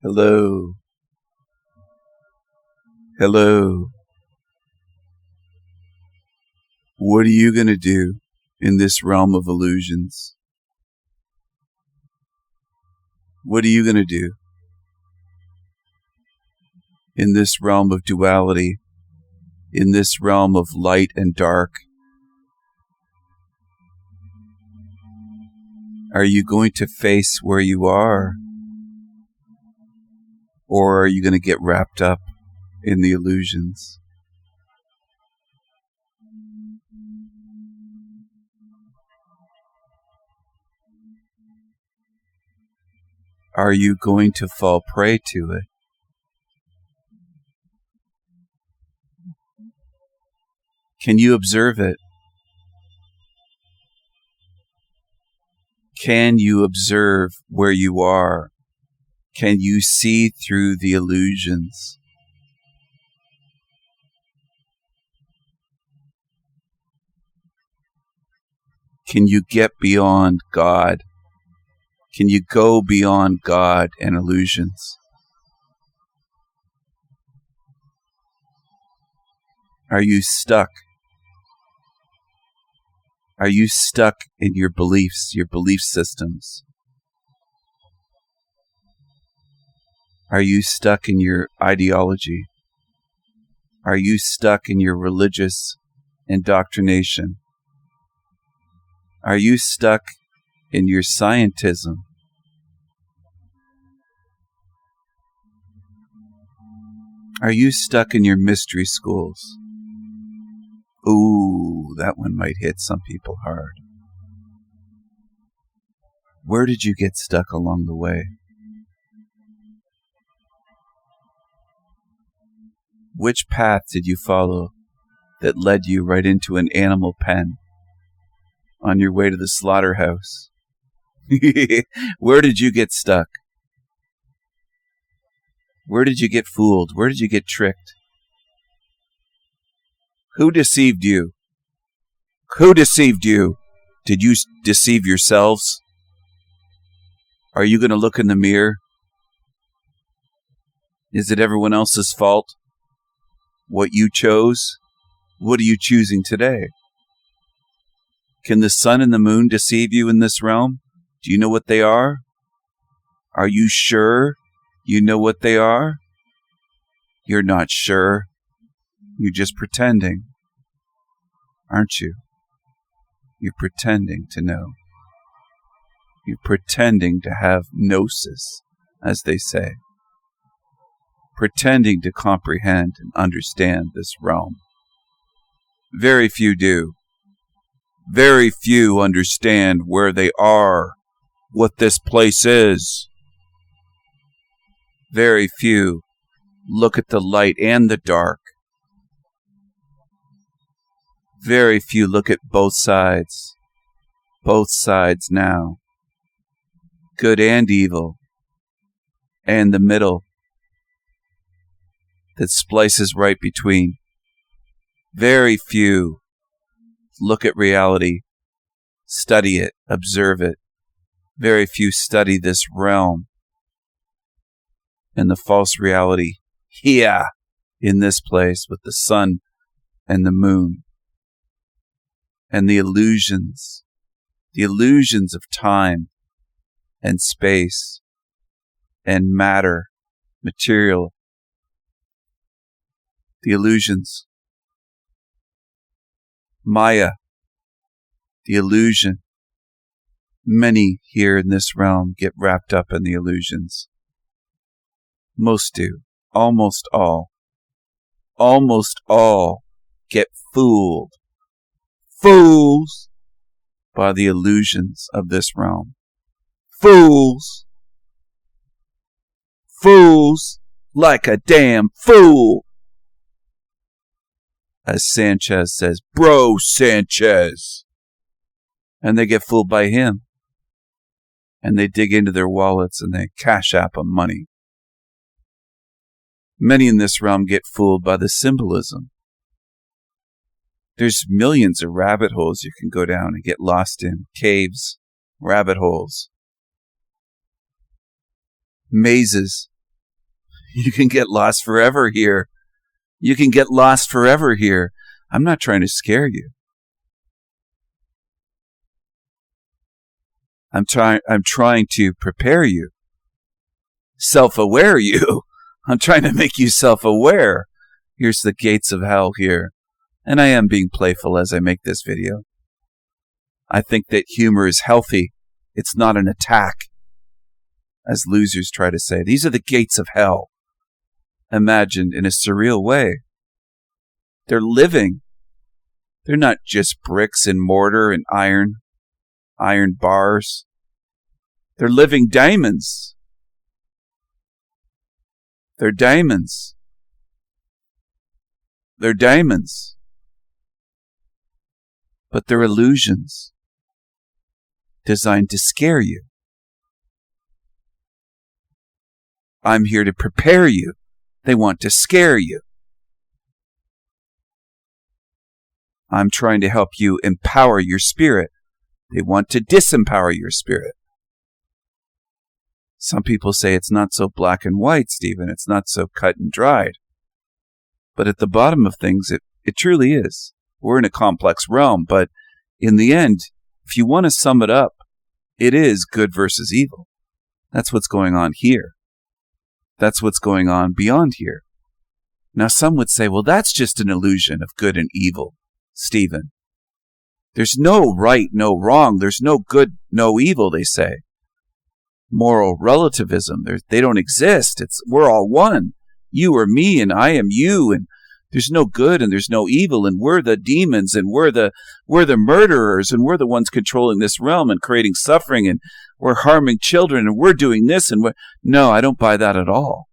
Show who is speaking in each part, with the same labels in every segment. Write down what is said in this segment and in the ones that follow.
Speaker 1: Hello. Hello. What are you going to do in this realm of illusions? What are you going to do in this realm of duality, in this realm of light and dark? Are you going to face where you are? Or are you going to get wrapped up in the illusions? Are you going to fall prey to it? Can you observe it? Can you observe where you are? Can you see through the illusions? Can you get beyond God? Can you go beyond God and illusions? Are you stuck? Are you stuck in your beliefs, your belief systems? Are you stuck in your ideology? Are you stuck in your religious indoctrination? Are you stuck in your scientism? Are you stuck in your mystery schools? Ooh, that one might hit some people hard. Where did you get stuck along the way? Which path did you follow that led you right into an animal pen on your way to the slaughterhouse? Where did you get stuck? Where did you get fooled? Where did you get tricked? Who deceived you? Who deceived you? Did you deceive yourselves? Are you going to look in the mirror? Is it everyone else's fault? What you chose? What are you choosing today? Can the sun and the moon deceive you in this realm? Do you know what they are? Are you sure you know what they are? You're not sure. You're just pretending, aren't you? You're pretending to know. You're pretending to have gnosis, as they say. Pretending to comprehend and understand this realm. Very few do. Very few understand where they are, what this place is. Very few look at the light and the dark. Very few look at both sides now, good and evil, and the middle that splices right between. Very few look at reality, study it, observe it. Very few study this realm and the false reality here in this place with the sun and the moon and the illusions of time and space and matter, material, the illusions, Maya, the illusion. Many here in this realm get wrapped up in the illusions. Most do. Almost all. Almost all get fooled. Fools by the illusions of this realm. Fools. Fools like a damn fool. As Sanchez says, Bro Sanchez. And they get fooled by him. And they dig into their wallets and they cash app them money. Many in this realm get fooled by the symbolism. There's millions of rabbit holes you can go down and get lost in. Caves, rabbit holes, mazes, You can get lost forever here. You can get lost forever here. I'm not trying to scare you. I'm trying to prepare you. Self-aware you. I'm trying to make you self-aware. Here's the gates of hell here. And I am being playful as I make this video. I think that humor is healthy. It's not an attack, as losers try to say. These are the gates of hell, imagined in a surreal way. They're living. They're not just bricks and mortar and iron bars. They're living diamonds. They're diamonds. They're diamonds. But they're illusions designed to scare you. I'm here to prepare you. They want to scare you. I'm trying to help you empower your spirit. They want to disempower your spirit. Some people say it's not so black and white, Stephen. It's not so cut and dried. But at the bottom of things, it truly is. We're in a complex realm, but in the end, if you want to sum it up, it is good versus evil. That's what's going on here. That's what's going on beyond here. Now, some would say, well, that's just an illusion of good and evil, Stephen. There's no right, no wrong. There's no good, no evil, they say. Moral relativism, they don't exist. We're all one. You are me and I am you, and there's no good and there's no evil, and we're the demons, and we're the murderers, and we're the ones controlling this realm and creating suffering, and we're harming children, and we're doing this, and no, I don't buy that at all.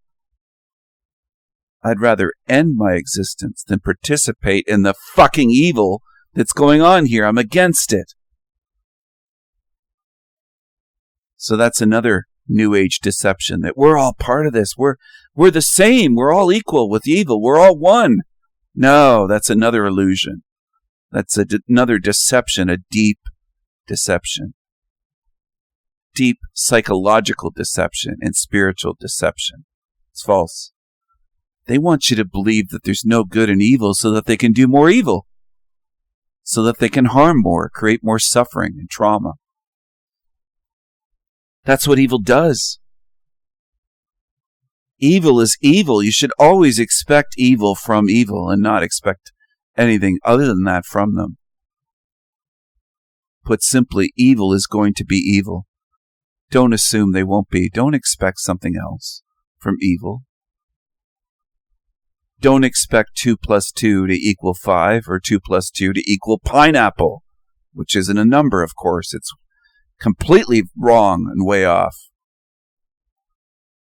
Speaker 1: I'd rather end my existence than participate in the fucking evil that's going on here. I'm against it. So that's another New Age deception, that we're all part of this. We're the same. We're all equal with evil. We're all one. No, that's another illusion. That's another deception, a deep deception. Deep psychological deception and spiritual deception. It's false. They want you to believe that there's no good and evil so that they can do more evil, so that they can harm more, create more suffering and trauma. That's what evil does. Evil is evil. You should always expect evil from evil and not expect anything other than that from them. Put simply, evil is going to be evil. Don't assume they won't be. Don't expect something else from evil. Don't expect 2 + 2 to equal 5 or 2 + 2 to equal pineapple, which isn't a number, of course. It's completely wrong and way off.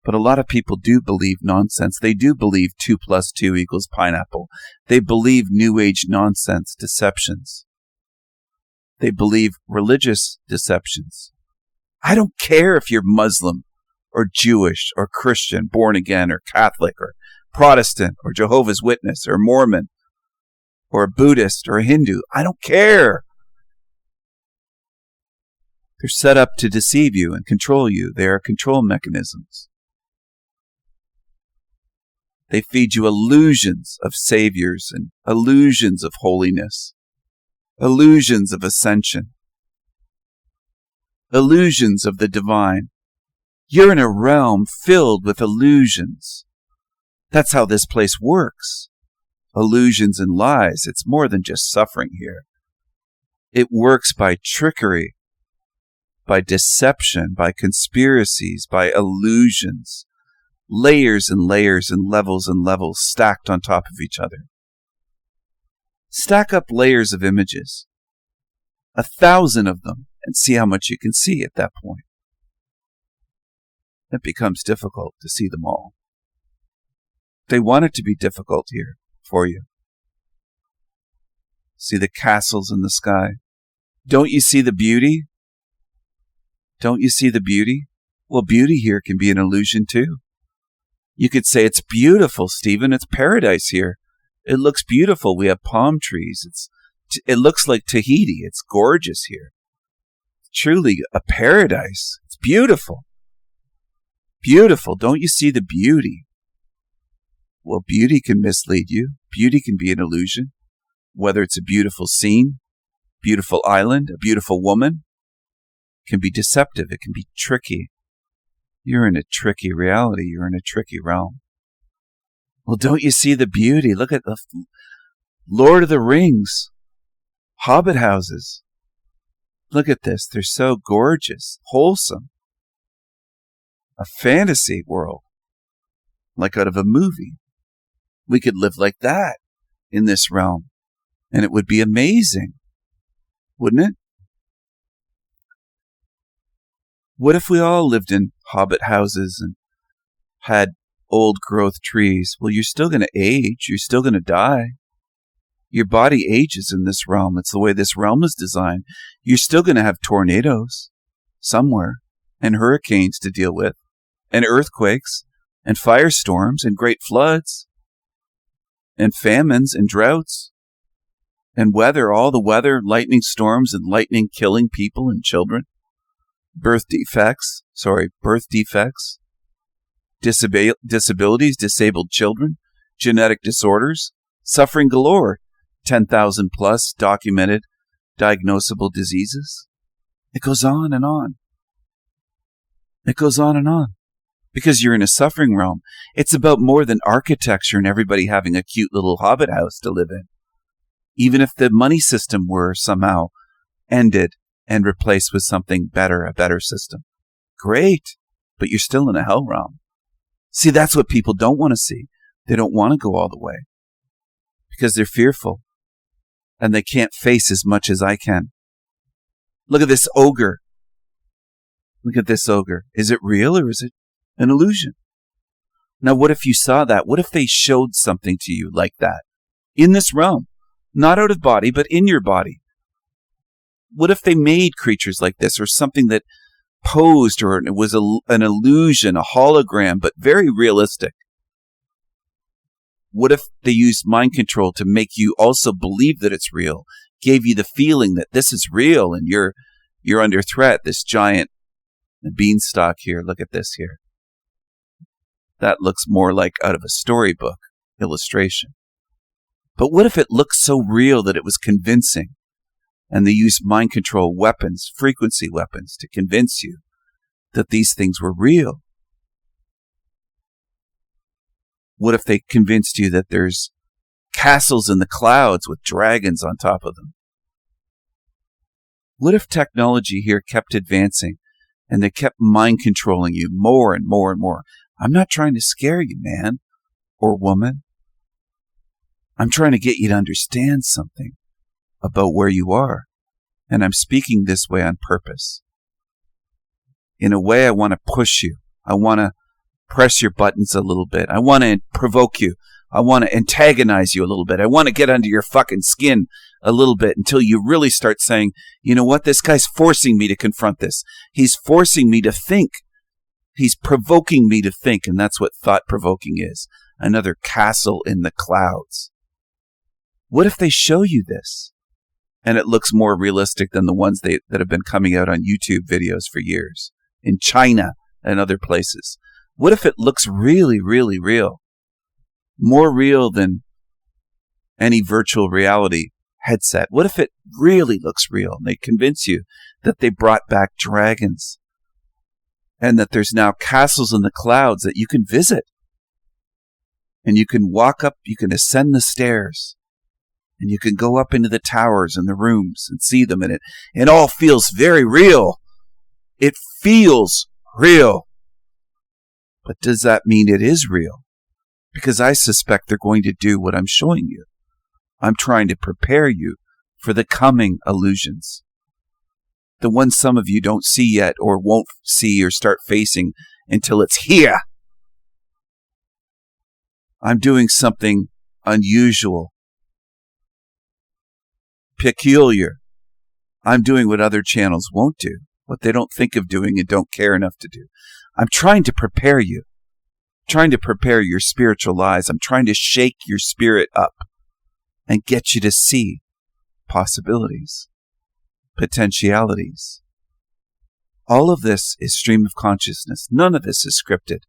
Speaker 1: But a lot of people do believe nonsense. They do believe 2 + 2 equals pineapple. They believe New Age nonsense, deceptions. They believe religious deceptions. I don't care if you're Muslim or Jewish or Christian, born again or Catholic or Protestant or Jehovah's Witness or Mormon or Buddhist or Hindu. I don't care. They're set up to deceive you and control you. They are control mechanisms. They feed you illusions of saviors and illusions of holiness, illusions of ascension, illusions of the divine. You're in a realm filled with illusions. That's how this place works. Illusions and lies. It's more than just suffering here. It works by trickery, by deception, by conspiracies, by illusions, layers and layers and levels stacked on top of each other. Stack up layers of images, 1,000 of them, and see how much you can see at that point. It becomes difficult to see them all. They want it to be difficult here for you. See the castles in the sky? Don't you see the beauty? Don't you see the beauty? Well, beauty here can be an illusion too. You could say, it's beautiful, Stephen. It's paradise here. It looks beautiful. We have palm trees. It looks like Tahiti. It's gorgeous here. Truly a paradise. It's beautiful. Beautiful. Don't you see the beauty? Well, beauty can mislead you. Beauty can be an illusion. Whether it's a beautiful scene, beautiful island, a beautiful woman, it can be deceptive. It can be tricky. You're in a tricky reality. You're in a tricky realm. Well, don't you see the beauty? Look at the Lord of the Rings, Hobbit houses. Look at this. They're so gorgeous, wholesome. A fantasy world, like out of a movie. We could live like that in this realm, and it would be amazing, wouldn't it? What if we all lived in hobbit houses and had old growth trees? Well, you're still going to age. You're still going to die. Your body ages in this realm. It's the way this realm is designed. You're still going to have tornadoes somewhere, and hurricanes to deal with, and earthquakes, and firestorms, and great floods, and famines, and droughts, and weather, all the weather, lightning storms, and lightning killing people and children, birth defects, disabilities, disabled children, genetic disorders, suffering galore, 10,000 plus documented diagnosable diseases. It goes on and on. It goes on and on. Because you're in a suffering realm. It's about more than architecture and everybody having a cute little hobbit house to live in. Even if the money system were somehow ended and replaced with something better, a better system. Great. But you're still in a hell realm. See, that's what people don't want to see. They don't want to go all the way. Because they're fearful. And they can't face as much as I can. Look at this ogre. Look at this ogre. Is it real or is it an illusion? Now, what if you saw that? What if they showed something to you like that? In this realm. Not out of body, but in your body. What if they made creatures like this or something that posed or it was an illusion, a hologram, but very realistic? What if they used mind control to make you also believe that it's real? Gave you the feeling that this is real and you're under threat, this giant beanstalk here. Look at this here. That looks more like out of a storybook illustration. But what if it looked so real that it was convincing and they used mind control weapons, frequency weapons, to convince you that these things were real? What if they convinced you that there's castles in the clouds with dragons on top of them? What if technology here kept advancing and they kept mind controlling you more and more and more? I'm not trying to scare you, man or woman. I'm trying to get you to understand something about where you are. And I'm speaking this way on purpose. In a way, I want to push you. I want to press your buttons a little bit. I want to provoke you. I want to antagonize you a little bit. I want to get under your fucking skin a little bit until you really start saying, you know what? This guy's forcing me to confront this. He's forcing me to think. He's provoking me to think. And that's what thought-provoking is. Another castle in the clouds. What if they show you this? And it looks more realistic than the ones that have been coming out on YouTube videos for years. In China and other places. What if it looks really, really real? More real than any virtual reality headset. What if it really looks real? And they convince you that they brought back dragons. And that there's now castles in the clouds that you can visit. And you can walk up, you can ascend the stairs. And you can go up into the towers and the rooms and see them. And it all feels very real. It feels real. But does that mean it is real? Because I suspect they're going to do what I'm showing you. I'm trying to prepare you for the coming illusions. The ones some of you don't see yet or won't see or start facing until it's here. I'm doing something unusual. Peculiar. I'm doing what other channels won't do, what they don't think of doing and don't care enough to do. I'm trying to prepare you, trying to prepare your spiritual lives. I'm trying to shake your spirit up and get you to see possibilities, potentialities. All of this is stream of consciousness. None of this is scripted.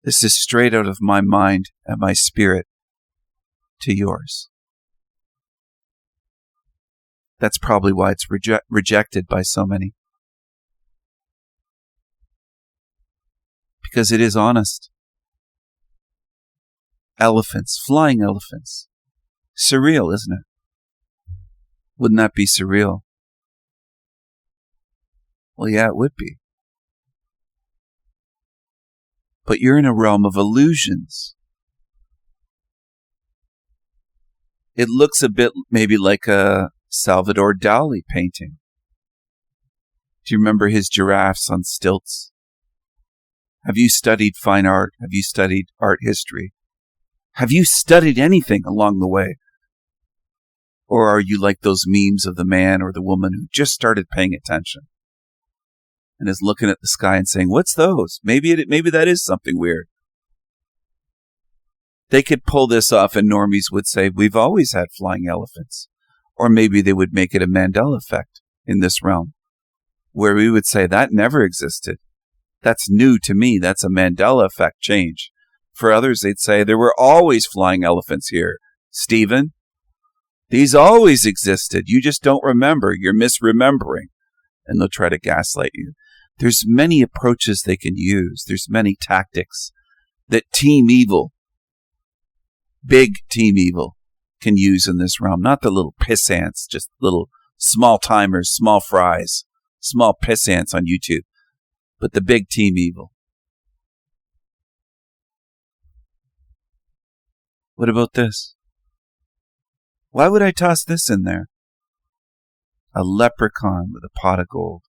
Speaker 1: This is straight out of my mind and my spirit to yours. That's probably why it's rejected by so many. Because it is honest. Elephants, flying elephants. Surreal, isn't it? Wouldn't that be surreal? Well, yeah, it would be. But you're in a realm of illusions. It looks a bit maybe like a Salvador Dali painting. Do you remember his giraffes on stilts? Have you studied fine art? Have you studied art history? Have you studied anything along the way? Or are you like those memes of the man or the woman who just started paying attention and is looking at the sky and saying, what's those? Maybe that is something weird. They could pull this off and normies would say, we've always had flying elephants. Or maybe they would make it a Mandela effect in this realm, where we would say that never existed. That's new to me. That's a Mandela effect change. For others, they'd say, there were always flying elephants here, Stephen. These always existed. You just don't remember. You're misremembering. And they'll try to gaslight you. There's many approaches they can use. There's many tactics that Team Evil, big Team Evil, can use in this realm. Not the little piss ants, just little small timers, small fries, small piss ants on YouTube, but the big Team Evil. What about this? Why would I toss this in there? A leprechaun with a pot of gold.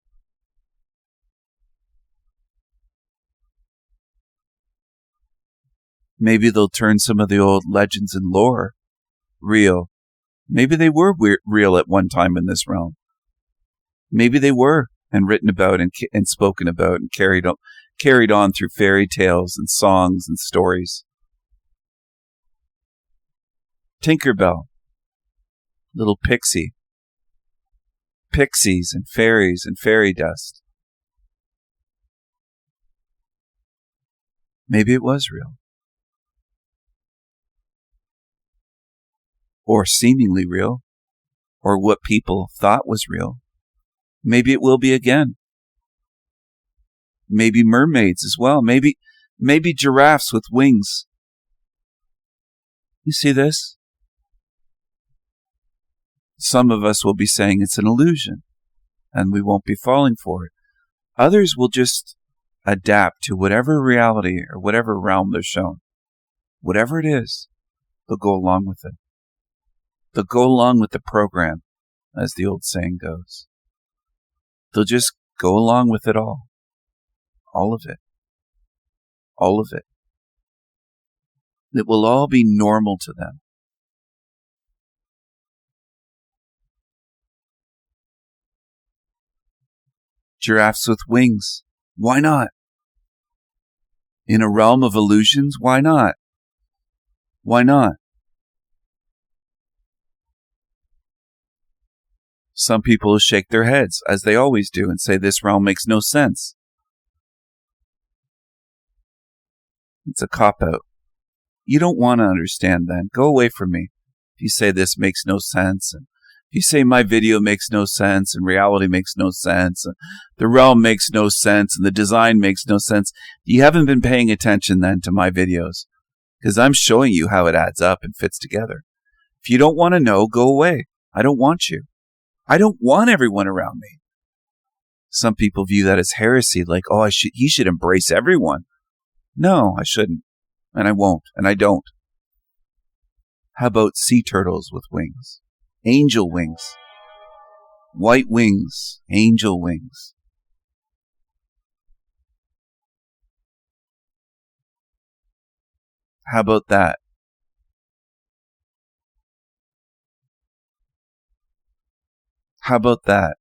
Speaker 1: Maybe they'll turn some of the old legends and lore real. Maybe they were real at one time in this realm. Maybe they were, and written about and spoken about and carried on through fairy tales and songs and stories. Tinkerbell, little pixie, pixies and fairies and fairy dust. Maybe it was real. Or seemingly real, or what people thought was real. Maybe it will be again. Maybe mermaids as well. Maybe giraffes with wings. You see this? Some of us will be saying it's an illusion, and we won't be falling for it. Others will just adapt to whatever reality or whatever realm they're shown. Whatever it is, they'll go along with it. They'll go along with the program, as the old saying goes. They'll just go along with it all. All of it. All of it. It will all be normal to them. Giraffes with wings. Why not? In a realm of illusions, why not? Why not? Some people will shake their heads, as they always do, and say this realm makes no sense. It's a cop-out. You don't want to understand then. Go away from me. If you say this makes no sense, and if you say my video makes no sense, and reality makes no sense, and the realm makes no sense, and the design makes no sense, you haven't been paying attention then to my videos, because I'm showing you how it adds up and fits together. If you don't want to know, go away. I don't want you. I don't want everyone around me. Some people view that as heresy, like, oh, he should embrace everyone. No, I shouldn't. And I won't. And I don't. How about sea turtles with wings? Angel wings. White wings. Angel wings. How about that? How about that?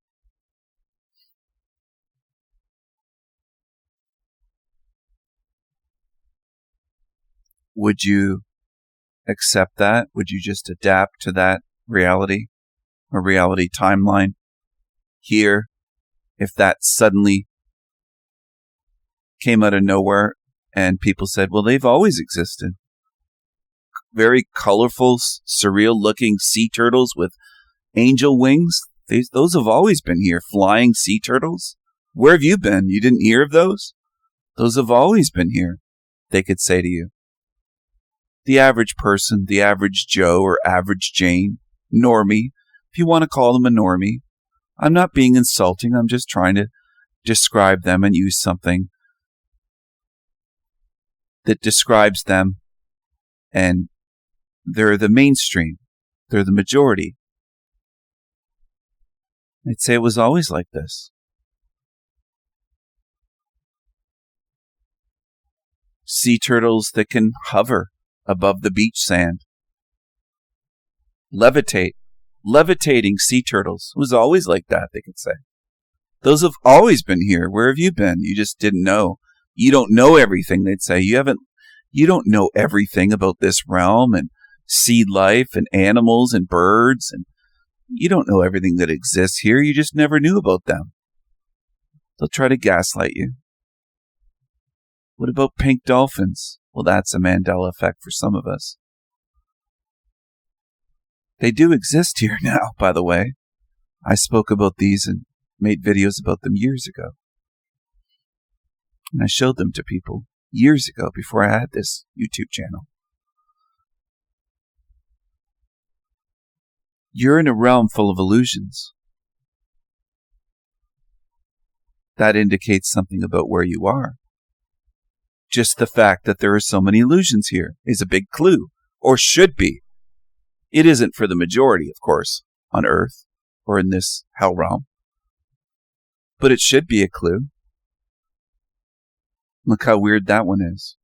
Speaker 1: Would you accept that? Would you just adapt to that reality or reality timeline here if that suddenly came out of nowhere And people said, well, they've always existed. Very colorful, surreal-looking sea turtles with angel wings. Those have always been here. Flying sea turtles. Where have you been? You didn't hear of those? Those have always been here, they could say to you. The average person, the average Joe or average Jane, normie, if you want to call them a normie. I'm not being insulting. I'm just trying to describe them and use something that describes them, and they're the mainstream. They're the majority. I'd say it was always like this. Sea turtles that can hover above the beach sand. Levitate. Levitating sea turtles. It was always like that, they could say. Those have always been here. Where have you been? You just didn't know. You don't know everything, they'd say. You don't know everything about this realm and sea life and animals and birds, and you don't know everything that exists here. You just never knew about them. They'll try to gaslight you. What about pink dolphins? Well, that's a Mandela effect for some of us. They do exist here now, by the way. I spoke about these and made videos about them years ago. And I showed them to people years ago before I had this YouTube channel. You're in a realm full of illusions. That indicates something about where you are. Just the fact that there are so many illusions here is a big clue, or should be. It isn't for the majority, of course, on Earth or in this hell realm. But it should be a clue. Look how weird that one is.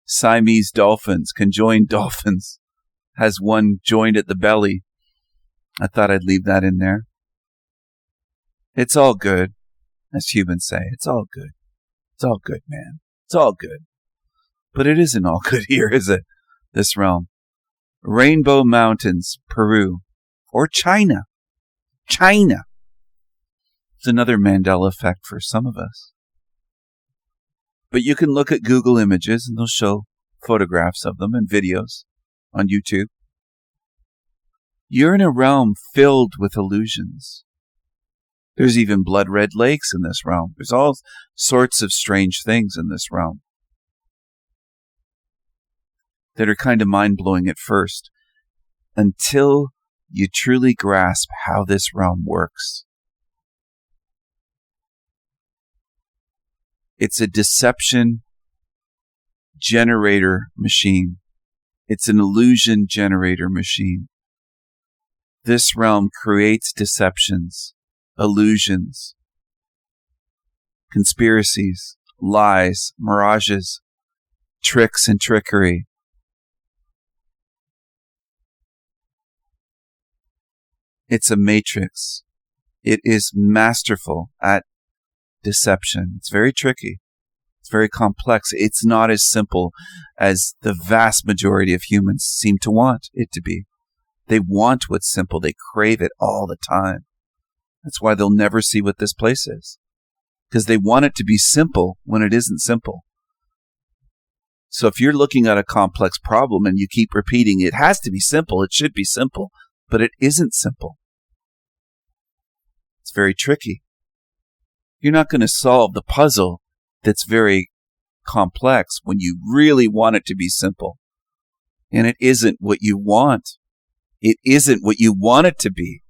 Speaker 1: Siamese dolphins, conjoined dolphins, has one joined at the belly. I thought I'd leave that in there. It's all good, as humans say. It's all good. It's all good, man. It's all good. But it isn't all good here, is it? This realm. Rainbow Mountains, Peru. Or China. China. It's another Mandela effect for some of us. But you can look at Google Images and they'll show photographs of them and videos on YouTube. You're in a realm filled with illusions. There's even blood red lakes in this realm. There's all sorts of strange things in this realm that are kind of mind-blowing at first until you truly grasp how this realm works. It's a deception generator machine. It's an illusion generator machine. This realm creates deceptions, illusions, conspiracies, lies, mirages, tricks and trickery. It's a matrix. It is masterful at deception. It's very tricky. It's very complex. It's not as simple as the vast majority of humans seem to want it to be. They want what's simple. They crave it all the time. That's why they'll never see what this place is. Because they want it to be simple when it isn't simple. So if you're looking at a complex problem and you keep repeating, it has to be simple, it should be simple, but it isn't simple. It's very tricky. You're not going to solve the puzzle that's very complex when you really want it to be simple. And it isn't what you want. It isn't what you want it to be.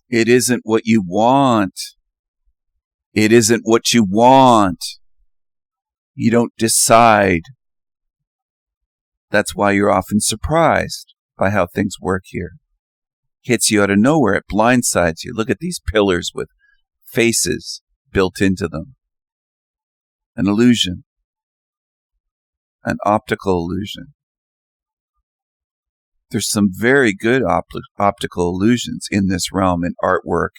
Speaker 1: It isn't what you want. It isn't what you want. You don't decide. That's why you're often surprised by how things work here. Hits you out of nowhere. It blindsides you. Look at these pillars with faces built into them. An illusion. An optical illusion. There's some very good optical illusions in this realm, in artwork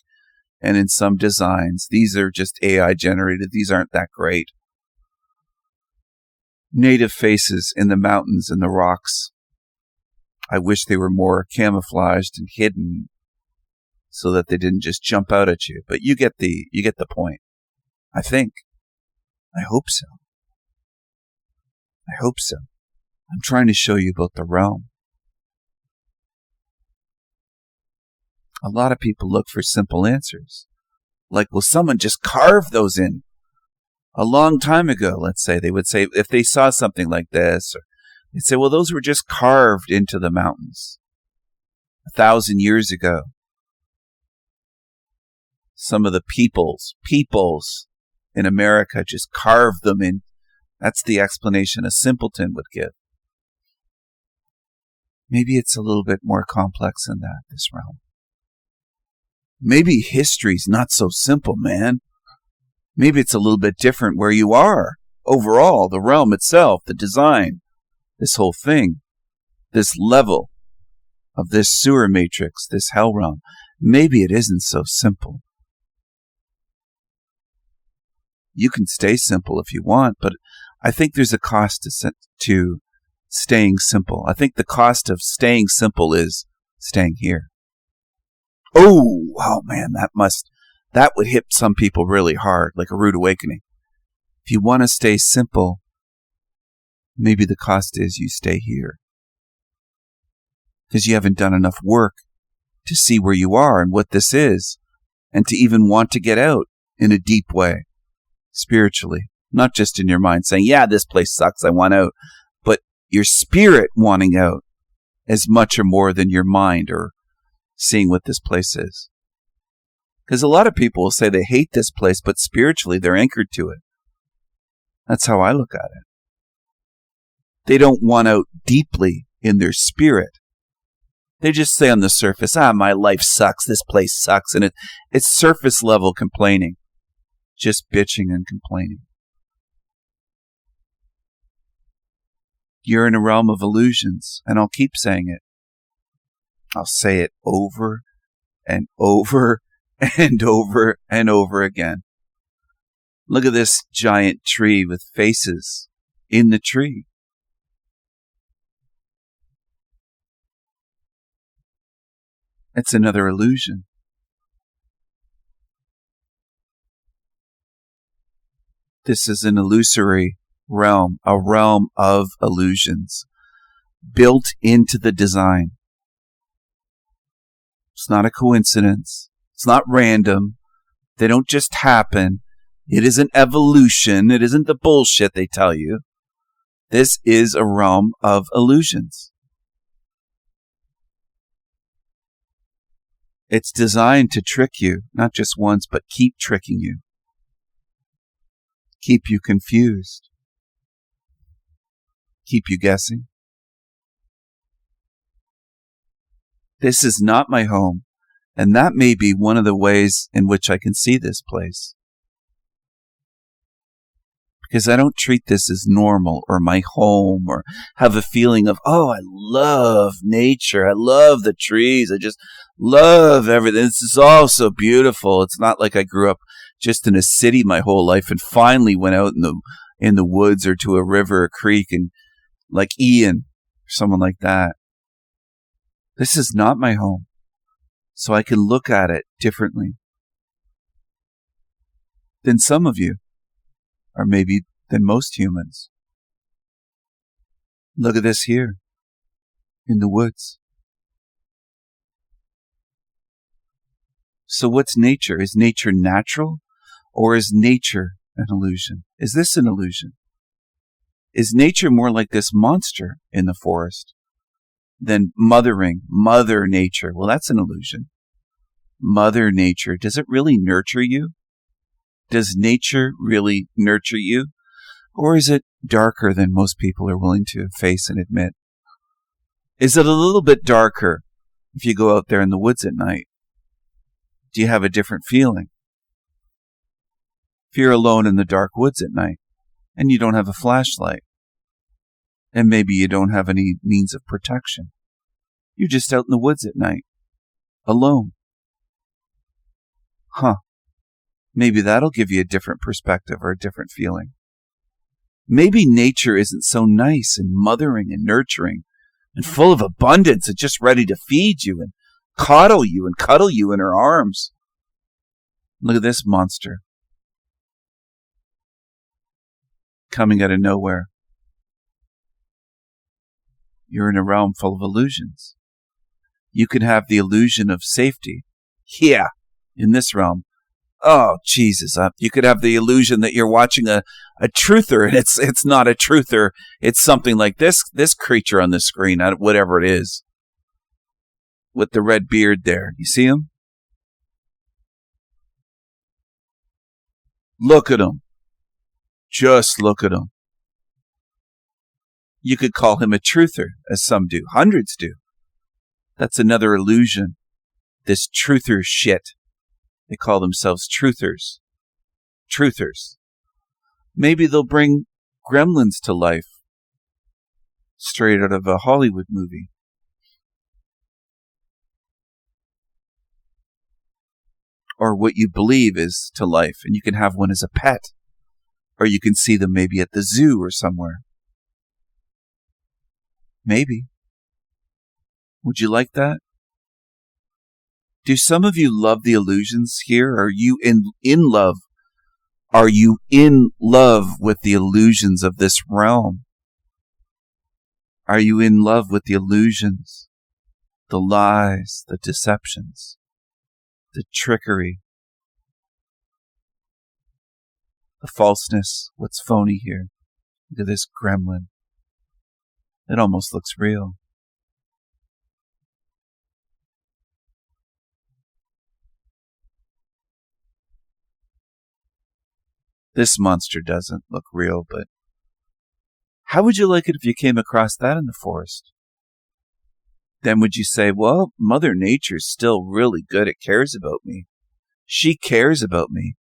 Speaker 1: and in some designs. These are just AI generated. These aren't that great. Native faces in the mountains and the rocks. I wish they were more camouflaged and hidden. so that they didn't just jump out at you. But you get the point. I think. I hope so. I hope so. I'm trying to show you about the realm. A lot of people look for simple answers. Like, will someone just carve those in? A long time ago, let's say, they would say, if they saw something like this, or they'd say, well, those were just carved into the mountains 1,000 years ago. Some of the peoples in America just carved them in. That's the explanation a simpleton would give. Maybe it's a little bit more complex than that, this realm. Maybe history's not so simple, man. Maybe it's a little bit different where you are. Overall, the realm itself, the design, this whole thing, this level of this sewer matrix, this hell realm. Maybe it isn't so simple. You can stay simple if you want, but I think there's a cost to staying simple. I think the cost of staying simple is staying here. Oh man, that would hit some people really hard, like a rude awakening. If you want to stay simple, maybe the cost is you stay here. Because you haven't done enough work to see where you are and what this is, and to even want to get out in a deep way, spiritually. Not just in your mind saying, yeah, this place sucks, I want out. But your spirit wanting out as much or more than your mind or seeing what this place is. Because a lot of people will say they hate this place, but spiritually they're anchored to it. That's how I look at it. They don't want out deeply in their spirit. They just say on the surface, my life sucks, this place sucks. And it's surface level complaining. Just bitching and complaining. You're in a realm of illusions, and I'll keep saying it. I'll say it over and over and over and over again. Look at this giant tree with faces in the tree. It's another illusion. This is an illusory realm, a realm of illusions built into the design. It's not a coincidence. It's not random. They don't just happen. It isn't evolution. It isn't the bullshit they tell you. This is a realm of illusions. It's designed to trick you, not just once, but keep tricking you. Keep you confused. Keep you guessing. This is not my home, and that may be one of the ways in which I can see this place. Because I don't treat this as normal or my home or have a feeling of, I love nature. I love the trees. I just love everything. This is all so beautiful. It's not like I grew up just in a city my whole life and finally went out in the woods or to a river or creek and like Ian or someone like that. This is not my home. So I can look at it differently than some of you. Or maybe than most humans. Look at this here, in the woods. So what's nature? Is nature natural? Or is nature an illusion? Is this an illusion? Is nature more like this monster in the forest than Mother Nature? Well, that's an illusion. Mother Nature, does it really nurture you? Does nature really nurture you? Or is it darker than most people are willing to face and admit? Is it a little bit darker if you go out there in the woods at night? Do you have a different feeling? If you're alone in the dark woods at night and you don't have a flashlight, and maybe you don't have any means of protection, you're just out in the woods at night, alone. Maybe that'll give you a different perspective or a different feeling. Maybe nature isn't so nice and mothering and nurturing and full of abundance and just ready to feed you and coddle you and cuddle you in her arms. Look at this monster coming out of nowhere. You're in a realm full of illusions. You can have the illusion of safety. Yeah, in this realm. Oh, Jesus. You could have the illusion that you're watching a truther, and it's not a truther. It's something like this creature on the screen, whatever it is, with the red beard there. You see him? Look at him. Just look at him. You could call him a truther, as some do. Hundreds do. That's another illusion. This truther shit. They call themselves truthers. Truthers. Maybe they'll bring gremlins to life. Straight out of a Hollywood movie. Or what you believe is to life, and you can have one as a pet. Or you can see them maybe at the zoo or somewhere. Maybe. Would you like that? Do some of you love the illusions here? Are you in love? Are you in love with the illusions of this realm? Are you in love with the illusions, the lies, the deceptions, the trickery, the falseness? What's phony here? Look at this gremlin. It almost looks real. This monster doesn't look real, but how would you like it if you came across that in the forest? Then would you say, well, Mother Nature's still really good. It cares about me. She cares about me.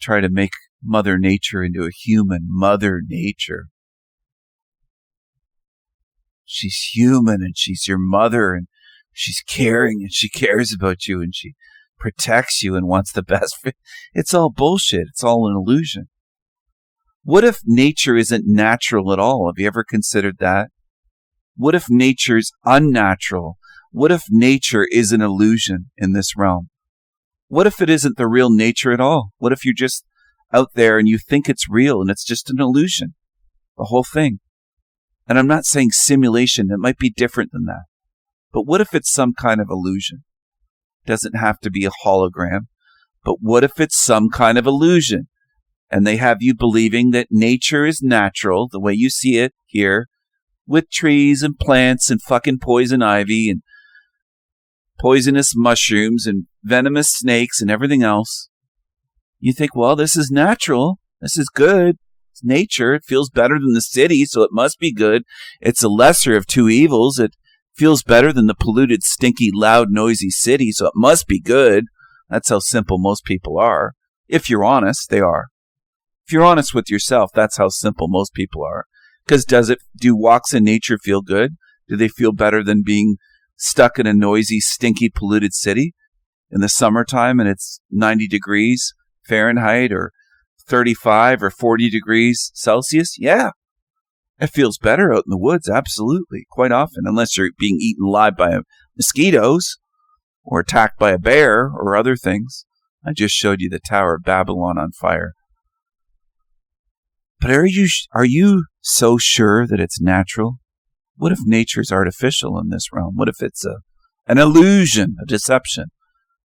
Speaker 1: Try to make Mother Nature into a human. Mother Nature. She's human and she's your mother and she's caring and she cares about you and she protects you and wants the best for you. It's all bullshit. It's all an illusion. What if nature isn't natural at all? Have you ever considered that? What if nature's unnatural? What if nature is an illusion in this realm? What if it isn't the real nature at all? What if you're just out there and you think it's real and it's just an illusion? The whole thing. And I'm not saying simulation. It might be different than that. But what if it's some kind of illusion? It doesn't have to be a hologram. But what if it's some kind of illusion? And they have you believing that nature is natural, the way you see it here, with trees and plants and fucking poison ivy and poisonous mushrooms and venomous snakes and everything else. You think, well, this is natural. This is good. It's nature. It feels better than the city, so it must be good. It's a lesser of two evils. It feels better than the polluted, stinky, loud, noisy city, so it must be good. That's how simple most people are. If you're honest, they are. If you're honest with yourself, that's how simple most people are. Because do walks in nature feel good? Do they feel better than being stuck in a noisy, stinky, polluted city in the summertime and it's 90 degrees Fahrenheit or 35 or 40 degrees Celsius? Yeah. It feels better out in the woods, absolutely, quite often, unless you're being eaten alive by mosquitoes or attacked by a bear or other things. I just showed you the Tower of Babylon on fire. But are you so sure that it's natural? What if nature's artificial in this realm? What if it's an illusion, a deception?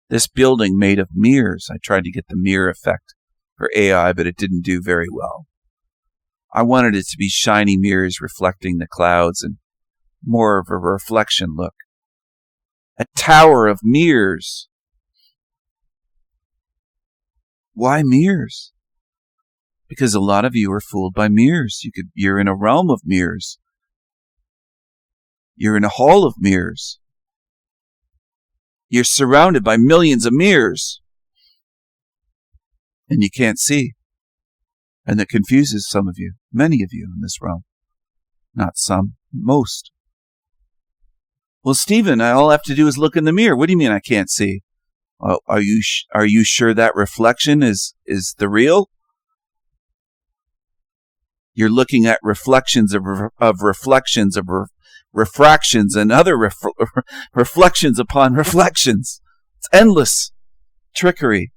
Speaker 1: This building made of mirrors. I tried to get the mirror effect for AI, but it didn't do very well. I wanted it to be shiny mirrors reflecting the clouds and more of a reflection look. A tower of mirrors. Why mirrors? Because a lot of you are fooled by mirrors. You're in a realm of mirrors. You're in a hall of mirrors. You're surrounded by millions of mirrors. And you can't see. And that confuses some of you, many of you in this realm. Not some, most. Well, Stephen, all I have to do is look in the mirror. What do you mean I can't see? Are you sure that reflection is the real? You're looking at reflections of reflections of refractions and other reflections upon reflections. It's endless trickery.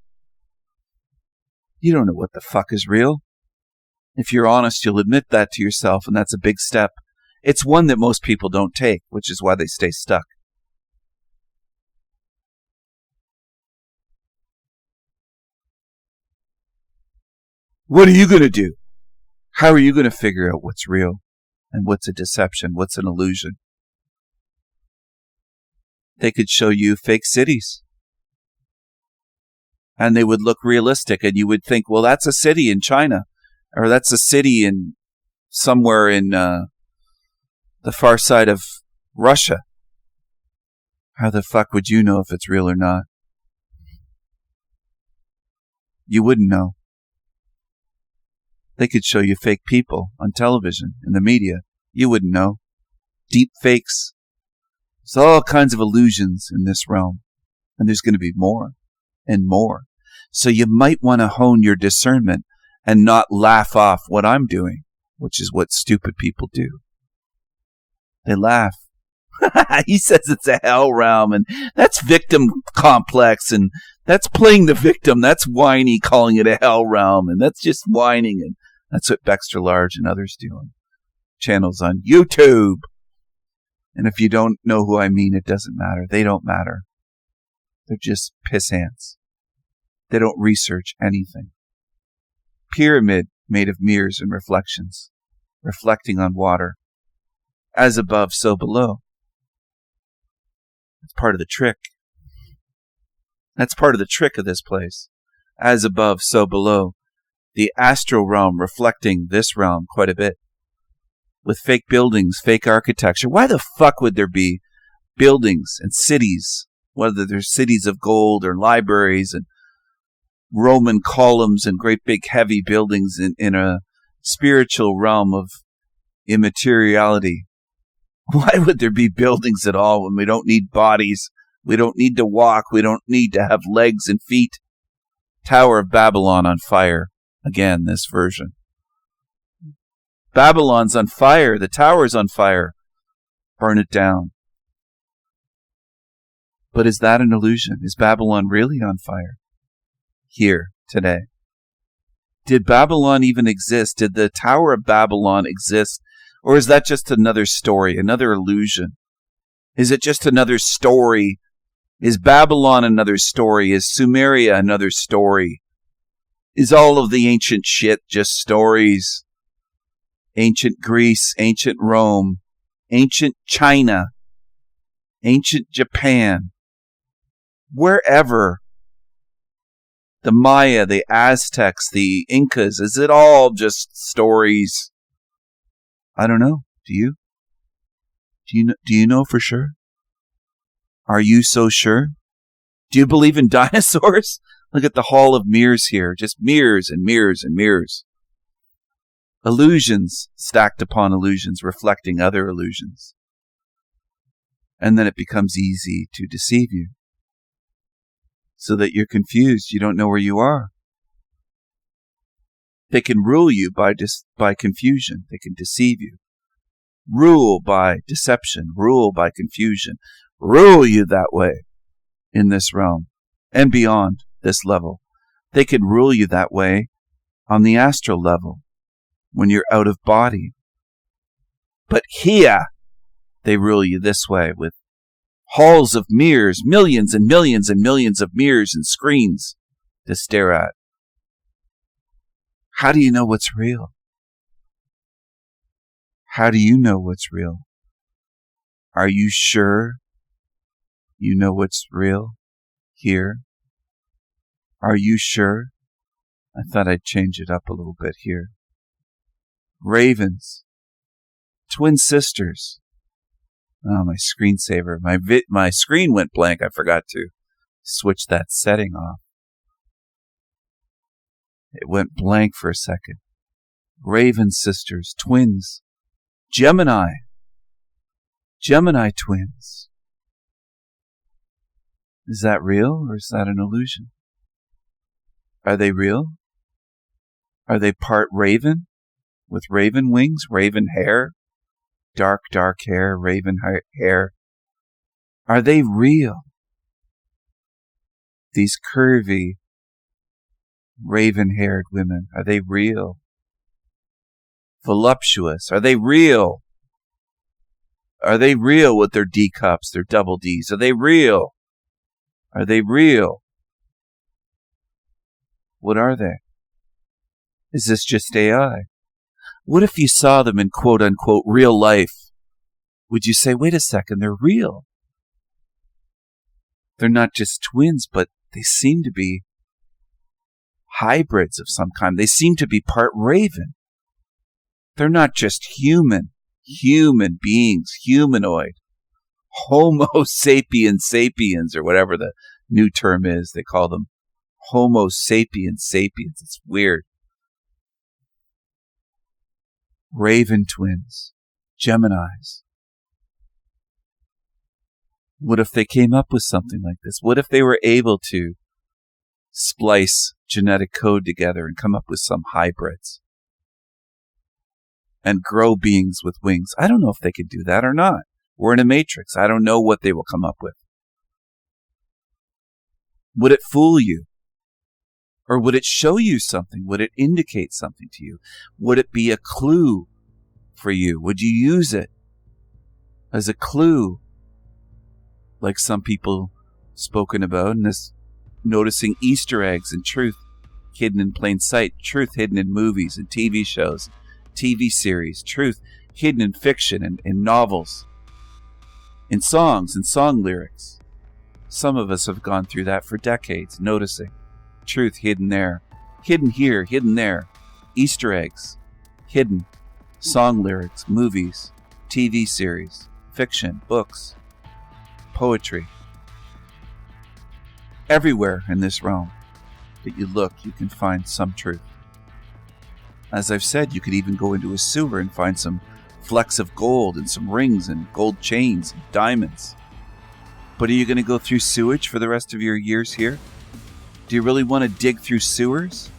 Speaker 1: You don't know what the fuck is real. If you're honest, you'll admit that to yourself, and that's a big step. It's one that most people don't take, which is why they stay stuck. What are you going to do? How are you going to figure out what's real and what's a deception, what's an illusion? They could show you fake cities, and they would look realistic, and you would think, well, that's a city in China, or that's a city in somewhere in the far side of Russia. How the fuck would you know if it's real or not? You wouldn't know. They could show you fake people on television, in the media. You wouldn't know. Deep fakes. There's all kinds of illusions in this realm. And there's going to be more and more. So you might want to hone your discernment and not laugh off what I'm doing, which is what stupid people do. They laugh. He says it's a hell realm, and that's victim complex, and that's playing the victim. That's whiny, calling it a hell realm, and that's just whining, and that's what Baxter Large and others do on channels on YouTube. And if you don't know who I mean, it doesn't matter. They don't matter. They're just piss ants. They don't research anything. Pyramid made of mirrors and reflections, reflecting on water. As above, so below. That's part of the trick. That's part of the trick of this place. As above, so below. The astral realm reflecting this realm quite a bit. With fake buildings, fake architecture. Why the fuck would there be buildings and cities, whether they're cities of gold or libraries and Roman columns and great big heavy buildings in a spiritual realm of immateriality? Why would there be buildings at all when we don't need bodies? We don't need to walk. We don't need to have legs and feet. Tower of Babylon on fire. Again, this version. Babylon's on fire. The tower's on fire. Burn it down. But is that an illusion? Is Babylon really on fire? Here, today. Did Babylon even exist? Did the Tower of Babylon exist? Or is that just another story, another illusion? Is it just another story? Is Babylon another story? Is Sumeria another story? Is all of the ancient shit just stories? Ancient Greece, ancient Rome, ancient China, ancient Japan, wherever, the Maya, the Aztecs, the Incas, is it all just stories? I don't know. Do you? Do you know for sure? Are you so sure? Do you believe in dinosaurs? Look at the Hall of Mirrors here. Just mirrors and mirrors and mirrors. Illusions stacked upon illusions, reflecting other illusions. And then it becomes easy to deceive you. So that you're confused. You don't know where you are. They can rule you by confusion. They can deceive you. Rule by deception. Rule by confusion. Rule you that way in this realm and beyond this level. They can rule you that way on the astral level when you're out of body. But here, they rule you this way with halls of mirrors, millions and millions and millions of mirrors and screens to stare at. How do you know what's real? How do you know what's real? Are you sure you know what's real here? Are you sure? I thought I'd change it up a little bit here. Ravens. Twin sisters. Oh, my screensaver. My screen went blank. I forgot to switch that setting off. It went blank for a second. Raven sisters, twins. Gemini. Gemini twins. Is that real or is that an illusion? Are they real? Are they part raven with raven wings, raven hair, dark hair, raven hair, are they real? These curvy, raven-haired women, are they real? Voluptuous, are they real? Are they real with their D cups, their double Ds? Are they real? Are they real? What are they? Is this just AI? What if you saw them in quote-unquote real life? Would you say, wait a second, they're real? They're not just twins, but they seem to be hybrids of some kind. They seem to be part raven. They're not just human beings, humanoid, Homo sapiens sapiens, or whatever the new term is. They call them Homo sapiens sapiens. It's weird. Raven twins, Geminis. What if they came up with something like this? What if they were able to splice genetic code together and come up with some hybrids and grow beings with wings? I don't know if they could do that or not. We're in a matrix. I don't know what they will come up with. Would it fool you? Or would it show you something? Would it indicate something to you? Would it be a clue for you? Would you use it as a clue? Like some people spoken about in this, noticing Easter eggs and truth hidden in plain sight, truth hidden in movies and TV shows, TV series, truth hidden in fiction and in novels, in songs and song lyrics. Some of us have gone through that for decades, noticing truth hidden there, hidden here, hidden there, Easter eggs, hidden, song lyrics, movies, TV series, fiction, books, poetry. Everywhere in this realm that you look, you can find some truth. As I've said, you could even go into a sewer and find some flecks of gold and some rings and gold chains and diamonds. But are you going to go through sewage for the rest of your years here? Do you really want to dig through sewers?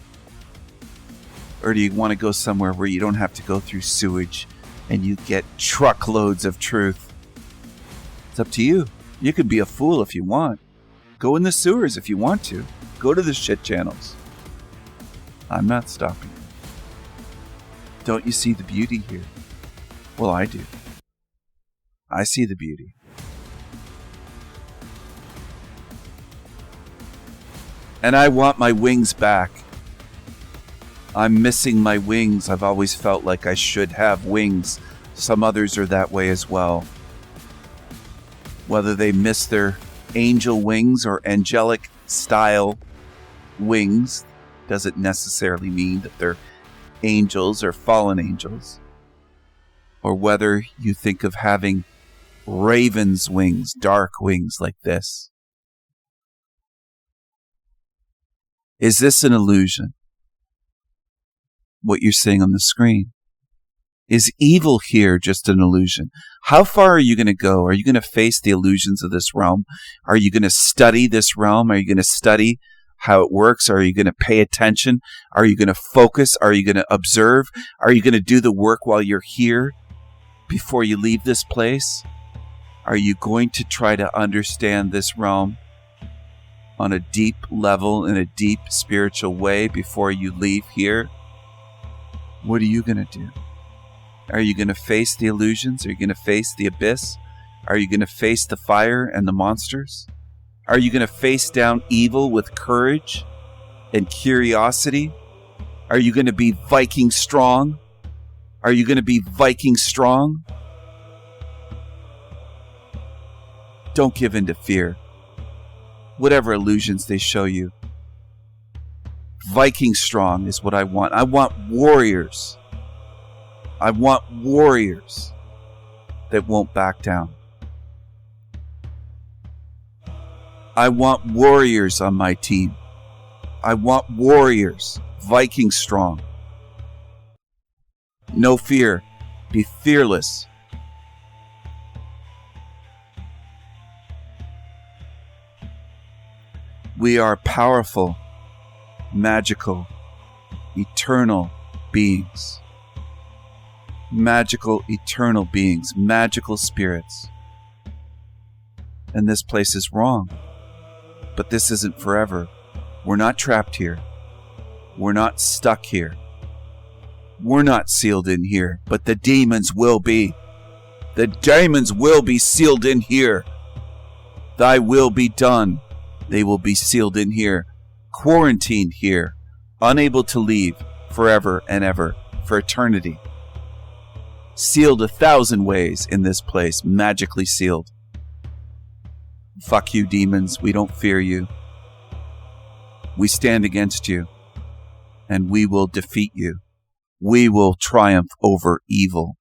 Speaker 1: Or do you want to go somewhere where you don't have to go through sewage and you get truckloads of truth? It's up to you. You can be a fool if you want. Go in the sewers if you want to. Go to the shit channels. I'm not stopping you. Don't you see the beauty here? Well, I do. I see the beauty. And I want my wings back. I'm missing my wings. I've always felt like I should have wings. Some others are that way as well. Whether they miss their angel wings or angelic style wings doesn't necessarily mean that they're angels or fallen angels. Or whether you think of having raven's wings, dark wings like this. Is this an illusion? What you're seeing on the screen? Is evil here just an illusion? How far are you going to go? Are you going to face the illusions of this realm? Are you going to study this realm? Are you going to study how it works? Are you going to pay attention? Are you going to focus? Are you going to observe? Are you going to do the work while you're here before you leave this place? Are you going to try to understand this realm on a deep level, in a deep spiritual way before you leave here? What are you going to do? Are you going to face the illusions? Are you going to face the abyss? Are you going to face the fire and the monsters? Are you going to face down evil with courage and curiosity? Are you going to be Viking strong? Are you going to be Viking strong? Don't give in to fear. Whatever illusions they show you. Viking strong is what I want. I want warriors. I want warriors that won't back down. I want warriors on my team. I want warriors, Viking strong. No fear. Be fearless. We are powerful, magical, eternal beings. magical, eternal beings, magical spirits. And this place is wrong. But this isn't forever. We're not trapped here. We're not stuck here. We're not sealed in here, but the demons will be. The demons will be sealed in here. Thy will be done. They will be sealed in here, quarantined here, unable to leave forever and ever, for eternity. Sealed 1,000 ways in this place, magically sealed. Fuck you, demons. We don't fear you. We stand against you, and we will defeat you. We will triumph over evil.